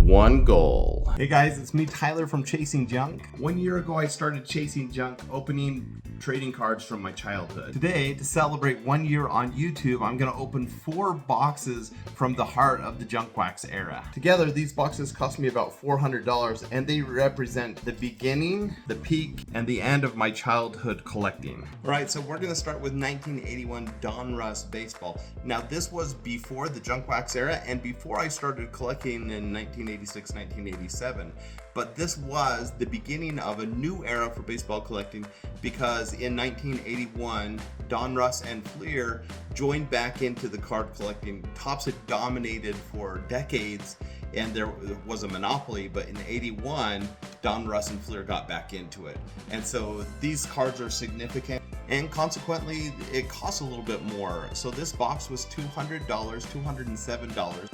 one goal. Hey guys, it's me, Tyler from Chasing Junk. 1 year ago, I started chasing junk, opening trading cards from my childhood. Today, to celebrate 1 year on YouTube, I'm gonna open 4 boxes from the heart of the junk wax era. Together, these boxes cost me about $400, and they represent the beginning, the peak, and the end of my childhood collecting. All right, so we're gonna start with 1981 Donruss baseball. Now, this was before the junk wax era and before I started collecting in 1986, 1987. But this was the beginning of a new era for baseball collecting because in 1981, Donruss and Fleer joined back into the card collecting. Topps had dominated for decades and there was a monopoly, but in 81, Donruss and Fleer got back into it. And so these cards are significant and consequently it costs a little bit more. So this box was $200, $207.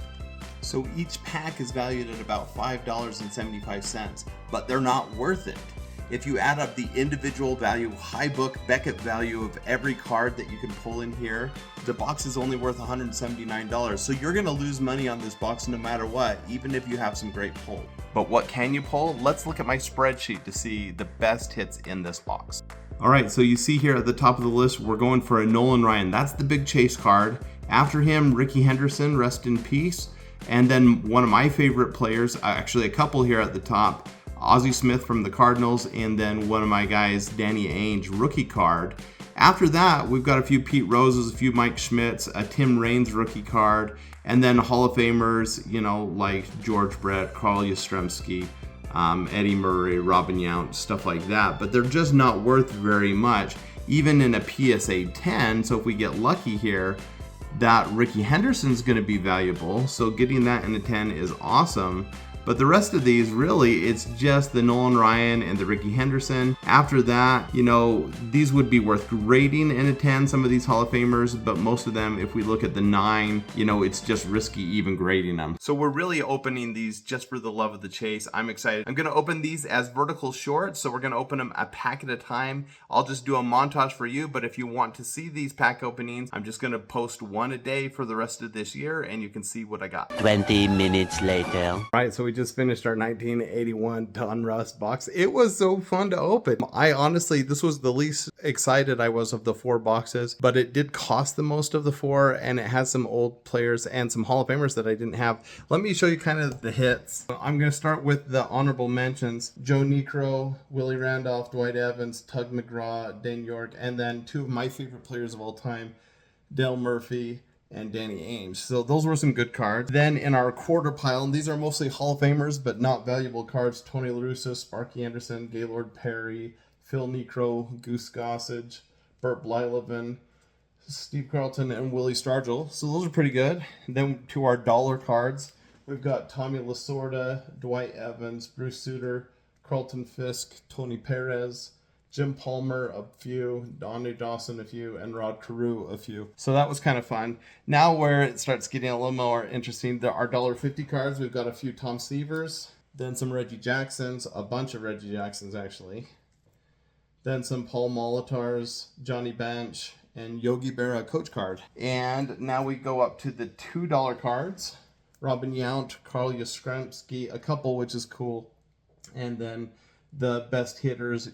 So each pack is valued at about $5.75, but they're not worth it. If you add up the individual value, high book, Beckett value of every card that you can pull in here, the box is only worth $179. So you're gonna lose money on this box no matter what, even if you have some great pull. But what can you pull? Let's look at my spreadsheet to see the best hits in this box. All right, so you see here at the top of the list, we're going for a Nolan Ryan. That's the big chase card. After him, Ricky Henderson, rest in peace. And then one of my favorite players, actually a couple here at the top, Ozzie Smith from the Cardinals, and then one of my guys, Danny Ainge, rookie card. After that, we've got a few Pete Roses, a few Mike Schmidts, a Tim Raines rookie card, and then Hall of Famers, you know, like George Brett, Carl Yastrzemski, Eddie Murray, Robin Yount, stuff like that. But they're just not worth very much, even in a PSA 10. So if we get lucky here, that Ricky Henderson's going to be valuable, so getting that in a 10 is awesome. But the rest of these, really, it's just the Nolan Ryan and the Ricky Henderson. After that, you know, these would be worth grading in a 10, some of these Hall of Famers, but most of them, if we look at the 9, you know, it's just risky even grading them. So we're really opening these just for the love of the chase. I'm excited. I'm gonna open these as vertical shorts, so we're gonna open them a pack at a time. I'll just do a montage for you, but if you want to see these pack openings, I'm just gonna post one a day for the rest of this year, and you can see what I got. 20 minutes later. All right, so we just finished our 1981 Donruss box. It was so fun to open. I honestly, this was the least excited I was of the 4 boxes, but it did cost the most of the 4, and it has some old players and some Hall of Famers that I didn't have. Let me show you kind of the hits. I'm going to start with the honorable mentions. Joe Niekro, Willie Randolph, Dwight Evans, Tug McGraw, Dane York, and then 2 of my favorite players of all time, Dale Murphy and Danny Ainge. So those were some good cards. Then in our quarter pile, and these are mostly Hall of Famers, but not valuable cards, Tony La Russa, Sparky Anderson, Gaylord Perry, Phil Niekro, Goose Gossage, Burt Blyleven, Steve Carlton, and Willie Stargell. So those are pretty good. And then to our dollar cards, we've got Tommy Lasorda, Dwight Evans, Bruce Sutter, Carlton Fisk, Tony Perez, Jim Palmer, a few, Donnie Dawson, a few, and Rod Carew, a few. So that was kind of fun. Now where it starts getting a little more interesting, there are $1.50 cards. We've got a few Tom Seavers, then some Reggie Jacksons, a bunch of Reggie Jacksons actually. Then some Paul Molitars, Johnny Bench, and Yogi Berra coach card. And now we go up to the $2 cards. Robin Yount, Carl Yastrzemski, a couple, which is cool. And then the best hitters,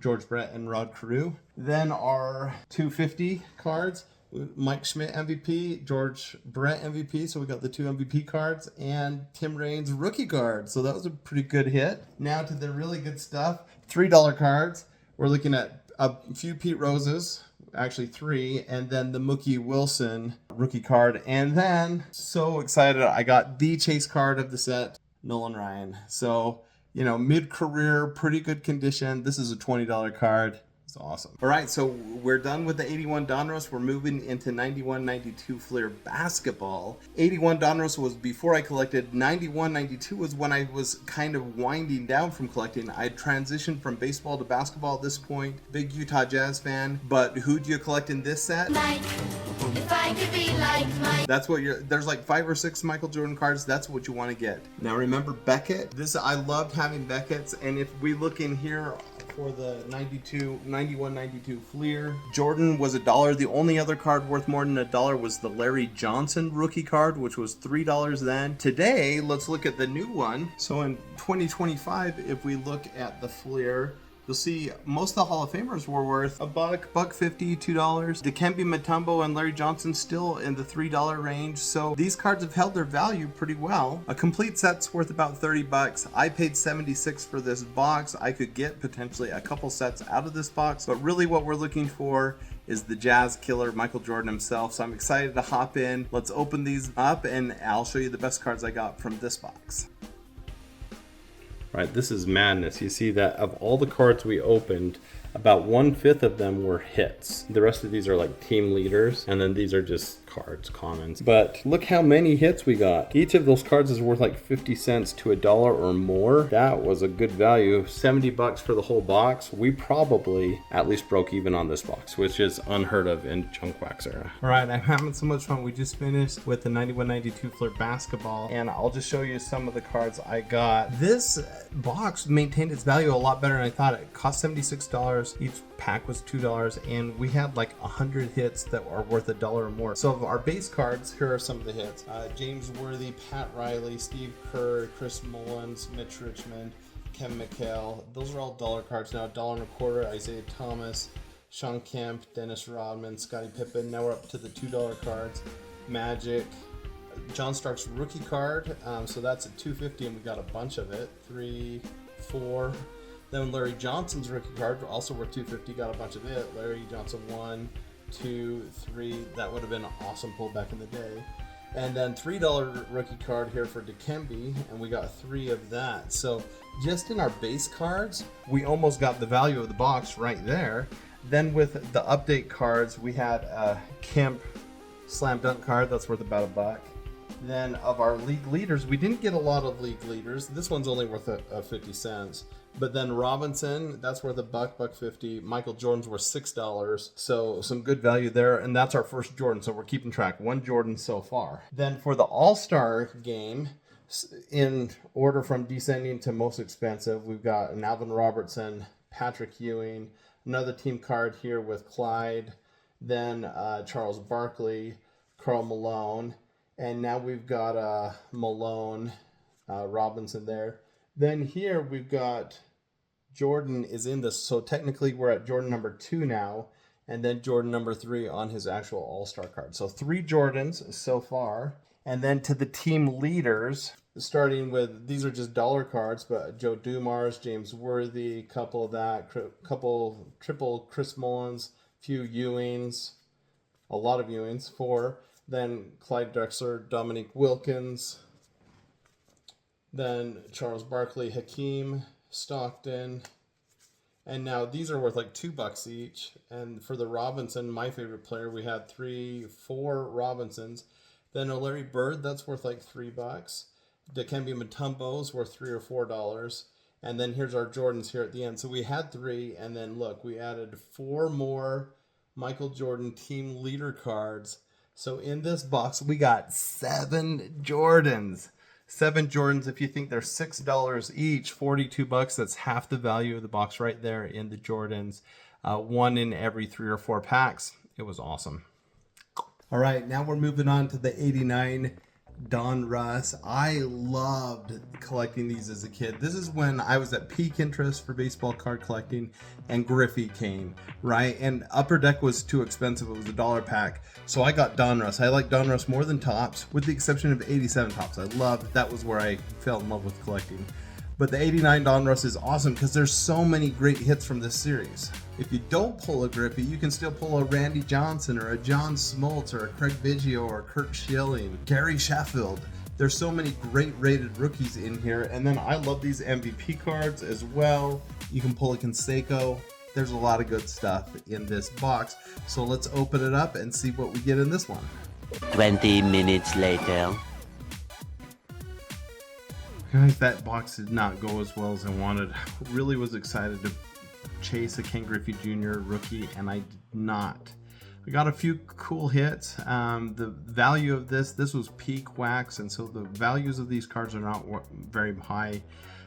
George Brett and Rod Carew. Then our $2.50 cards, Mike Schmidt MVP, George Brett MVP, so we got the 2 MVP cards, and Tim Raines rookie card. So that was a pretty good hit. Now to the really good stuff, $3 cards. We're looking at a few Pete Roses, actually 3, and then the Mookie Wilson rookie card. And then, so excited, I got the chase card of the set, Nolan Ryan. So, you know, mid-career, pretty good condition. This is a $20 card. It's awesome. All right, so we're done with the 81 Donruss. We're moving into 91-92 Fleer basketball. 81 Donruss was before I collected. 91-92 was when I was kind of winding down from collecting. I transitioned from baseball to basketball at this point. Big Utah Jazz fan. But who do you collect in this set? Mike. If I could be like Mike. That's what there's like 5 or 6 Michael Jordan cards. That's what you want to get. Now remember Beckett? I loved having Beckett's, and if we look in here, for the 91-92 Fleer. Jordan was $1. The only other card worth more than $1 was the Larry Johnson rookie card, which was $3 then. Today, let's look at the new one. So in 2025, if we look at the Fleer, you'll see most of the Hall of Famers were worth $1, $1.50, $2. Dikembe Mutombo and Larry Johnson still in the $3 range. So these cards have held their value pretty well. A complete set's worth about $30. I paid $76 for this box. I could get potentially a couple sets out of this box, but really what we're looking for is the Jazz killer, Michael Jordan himself. So I'm excited to hop in. Let's open these up and I'll show you the best cards I got from this box. Right, this is madness. You see that of all the cards we opened, about 1/5 of them were hits. The rest of these are like team leaders, and then these are just cards, commons. But look how many hits we got. Each of those cards is worth like 50 cents to $1 or more. That was a good value. $70 for the whole box. We probably at least broke even on this box, which is unheard of in Junk Wax era. All right, I'm having so much fun. We just finished with the 91-92 Fleer basketball, and I'll just show you some of the cards I got. This box maintained its value a lot better than I thought. It cost $76. Each pack was $2, and we had like 100 hits that are worth $1 or more. So of our base cards, here are some of the hits. James Worthy, Pat Riley, Steve Kerr, Chris Mullins, Mitch Richmond, Kevin McHale. Those are all dollar cards now. $1.25, Isaiah Thomas, Sean Kemp, Dennis Rodman, Scottie Pippen. Now we're up to the $2 cards. Magic, John Starks rookie card. So that's at $2.50, and we got a bunch of it. 3, 4. Then Larry Johnson's rookie card, also worth $2.50, got a bunch of it. Larry Johnson 1, 2, 3. That would have been an awesome pull back in the day. And then $3 rookie card here for Dikembe, and we got 3 of that. So just in our base cards, we almost got the value of the box right there. Then with the update cards, we had a Kemp slam dunk card that's worth about $1. Then of our league leaders, we didn't get a lot of league leaders. This one's only worth 50 cents. But then Robinson, that's worth $1, $1.50. Michael Jordan's worth $6. So some good value there. And that's our first Jordan. So we're keeping track. 1 Jordan so far. Then for the All-Star game, in order from descending to most expensive, we've got an Alvin Robertson, Patrick Ewing, another team card here with Clyde, then Charles Barkley, Karl Malone, and now we've got Malone, Robinson there. Then here we've got Jordan is in this, so technically we're at Jordan number 2 now, and then Jordan number 3 on his actual All-Star card. So 3 Jordans so far. And then to the team leaders, starting with, these are just dollar cards, but Joe Dumars, James Worthy, couple of that, couple triple Chris Mullins, few Ewings, a lot of Ewings, 4. Then Clyde Drexler, Dominique Wilkins, then Charles Barkley, Hakeem, Stockton, and now these are worth like $2 each. And for the Robinson, my favorite player, we had 4 Robinsons. Then a Larry Bird, that's worth like $3. Dikembe Mutombo's worth $3 or $4. And then here's our Jordans here at the end. So we had 3, and then look, we added 4 more Michael Jordan team leader cards. So in this box, we got 7 Jordans. 7 Jordans, if you think they're $6 each, $42, that's half the value of the box right there in the Jordans. 1 in every 3 or 4 packs. It was awesome. All right, now we're moving on to the 89 Donruss. I loved collecting these as a kid. This is when I was at peak interest for baseball card collecting, and Griffey came, right? And Upper Deck was too expensive. It was $1 pack. So I got Donruss. I like Donruss more than Topps, with the exception of 87 Topps. I loved, that was where I fell in love with collecting. But the 89 Donruss is awesome because there's so many great hits from this series. If you don't pull a Griffey, you can still pull a Randy Johnson or a John Smoltz or a Craig Biggio or a Kurt Schilling, Gary Sheffield. There's so many great rated rookies in here. And then I love these MVP cards as well. You can pull a Canseco. There's a lot of good stuff in this box. So let's open it up and see what we get in this one. 20 minutes later. Guys, that box did not go as well as I wanted. I really was excited to chase a Ken Griffey Jr. rookie, and I did not. I got a few cool hits. The value of this was peak wax, and so the values of these cards are not very high.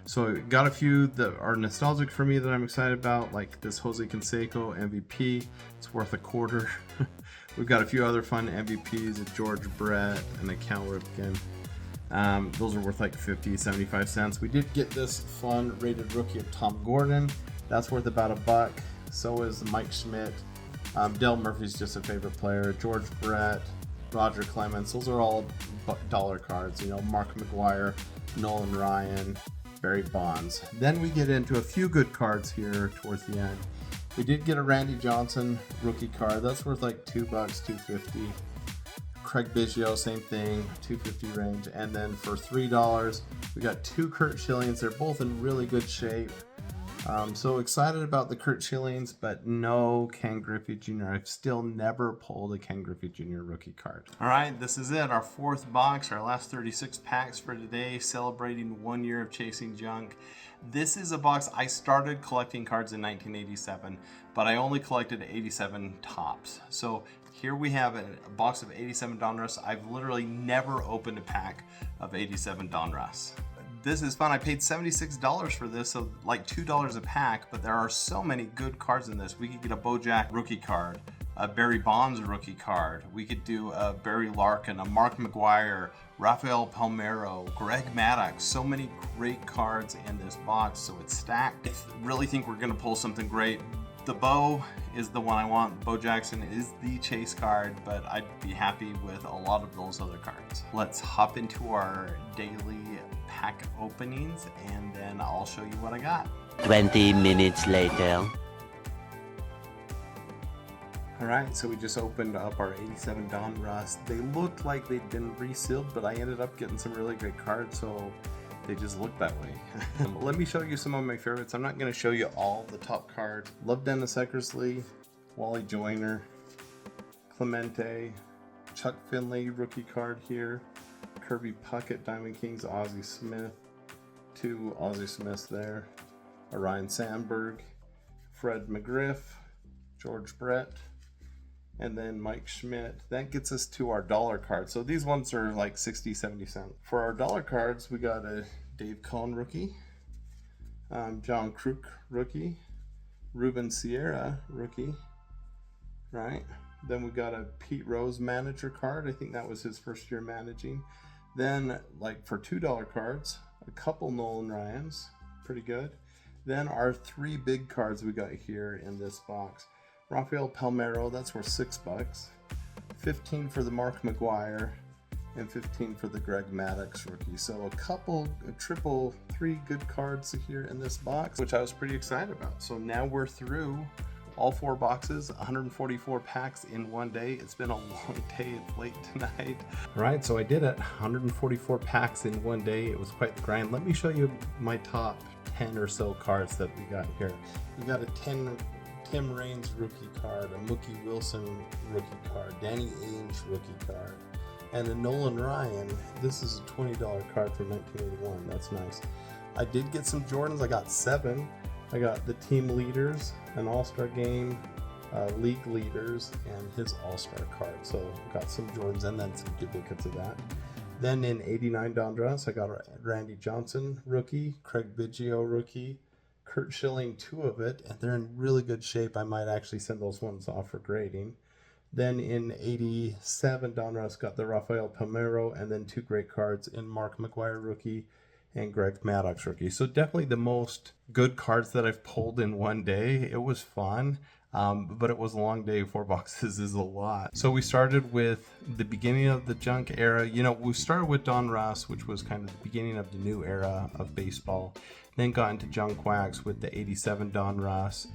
So got a few that are nostalgic for me that I'm excited about, like this Jose Canseco MVP. It's worth $0.25. We've got a few other fun MVPs, a George Brett and a Cal Ripken. Those are worth like 50, 75 cents. We did get this fun rated rookie of Tom Gordon. That's worth about $1. So is Mike Schmidt. Del Murphy's just a favorite player. George Brett, Roger Clemens. Those are all dollar cards. You know, Mark McGuire, Nolan Ryan, Barry Bonds. Then we get into a few good cards here towards the end. We did get a Randy Johnson rookie card. That's worth like $2, $2.50. Craig Biggio, same thing, $2.50 range. And then for $3, we got 2 Curt Schillings. They're both in really good shape. So excited about the Curt Schillings, but no Ken Griffey Jr. I've still never pulled a Ken Griffey Jr. rookie card. All right, this is it, our 4th box, our last 36 packs for today, celebrating 1 year of chasing junk. This is a box. I started collecting cards in 1987, but I only collected 87 tops. So here we have a box of 87 Donruss. I've literally never opened a pack of 87 Donruss. This is fun. I paid $76 for this, so like $2 a pack, but there are so many good cards in this. We could get a Bojack rookie card, a Barry Bonds rookie card. We could do a Barry Larkin, a Mark McGuire, Rafael Palmeiro, Greg Maddux. So many great cards in this box, so it's stacked. I really think we're gonna pull something great. The Bo is the one I want. Bo Jackson is the chase card, but I'd be happy with a lot of those other cards. Let's hop into our daily pack openings, and then I'll show you what I got. 20 minutes later. All right, so we just opened up our 87 Donruss. They looked like they'd been resealed, but I ended up getting some really great cards, so they just look that way. Let me show you some of my favorites. I'm not going to show you all the top cards. Love Dennis Eckersley, Wally Joyner, Clemente, Chuck Finley rookie card here, Kirby Puckett, Diamond Kings, Ozzie Smith, 2 Ozzie Smiths there, Orion Sandberg, Fred McGriff, George Brett, and then Mike Schmidt. That gets us to our dollar cards. So these ones are like 60, 70 cents. For our dollar cards, we got a Dave Cohn rookie, John Kruk rookie, Ruben Sierra rookie, right? Then we got a Pete Rose manager card. I think that was his first year managing. Then, like for $2 cards, a couple Nolan Ryans, pretty good. Then our 3 big cards we got here in this box. Rafael Palmeiro, that's worth $6. 15 for the Mark McGuire, and 15 for the Greg Maddux rookie. So a triple 3 good cards here in this box, which I was pretty excited about. So now we're through all 4 boxes, 144 packs in one day. It's been a long day, it's late tonight. All right, so I did it, 144 packs in one day. It was quite the grind. Let me show you my top 10 or so cards that we got here. We got a Tim Raines rookie card, a Mookie Wilson rookie card, Danny Ainge rookie card, and a Nolan Ryan. This is a $20 card from 1981. That's nice. I did get some Jordans. I got 7. I got the team leaders, an all-star game, league leaders, and his all-star card. So got some Jordans and then some duplicates of that. Then in 89 Donruss, I got a Randy Johnson rookie, Craig Biggio rookie, Curt Schilling 2 of it, and they're in really good shape. I might actually send those ones off for grading. Then in 87 Donruss, got the Rafael Palmeiro, and then 2 great cards in Mark McGuire rookie and Greg Maddux rookie. So definitely the most good cards that I've pulled in one day. It was fun, but it was a long day. 4 boxes is a lot. So we started with the beginning of the junk era. You know, we started with Donruss, which was kind of the beginning of the new era of baseball. Then got into junk wax with the 87 Donruss,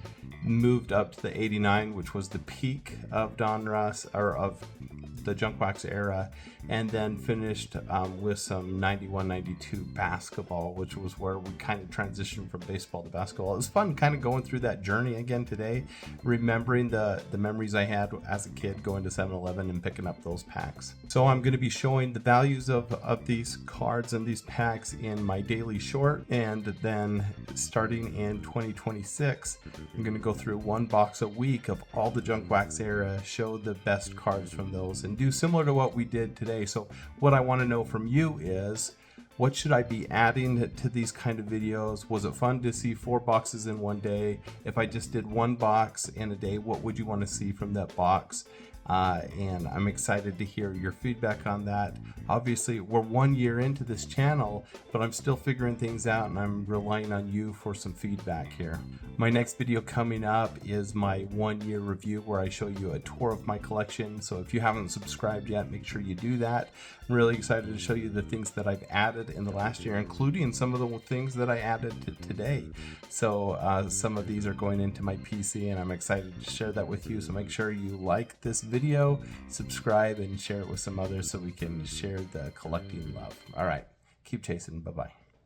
moved up to the 89, which was the peak of Donruss, or of the junk wax era, and then finished with some 91-92 basketball, which was where we kind of transitioned from baseball to basketball. It was fun kind of going through that journey again today, remembering the memories I had as a kid going to 7-Eleven and picking up those packs. So I'm going to be showing the values of these cards and these packs in my daily short, and then starting in 2026, I'm going to go through 1 box a week of all the junk wax era, show the best cards from those, and do similar to what we did today. So what I want to know from you is, What should I be adding to these kind of videos? Was it fun to see 4 boxes in one day? If I just did 1 box in a day, what would you want to see from that box? And I'm excited to hear your feedback on that. Obviously, we're 1 year into this channel, but I'm still figuring things out, and I'm relying on you for some feedback here. My next video coming up is my 1-year review, where I show you a tour of my collection. So if you haven't subscribed yet, make sure you do that. I'm really excited to show you the things that I've added in the last year, including some of the things that I added today. So some of these are going into my PC, and I'm excited to share that with you. So make sure you like this video, subscribe, and share it with some others so we can share the collecting love. All right, keep chasing. Bye-bye.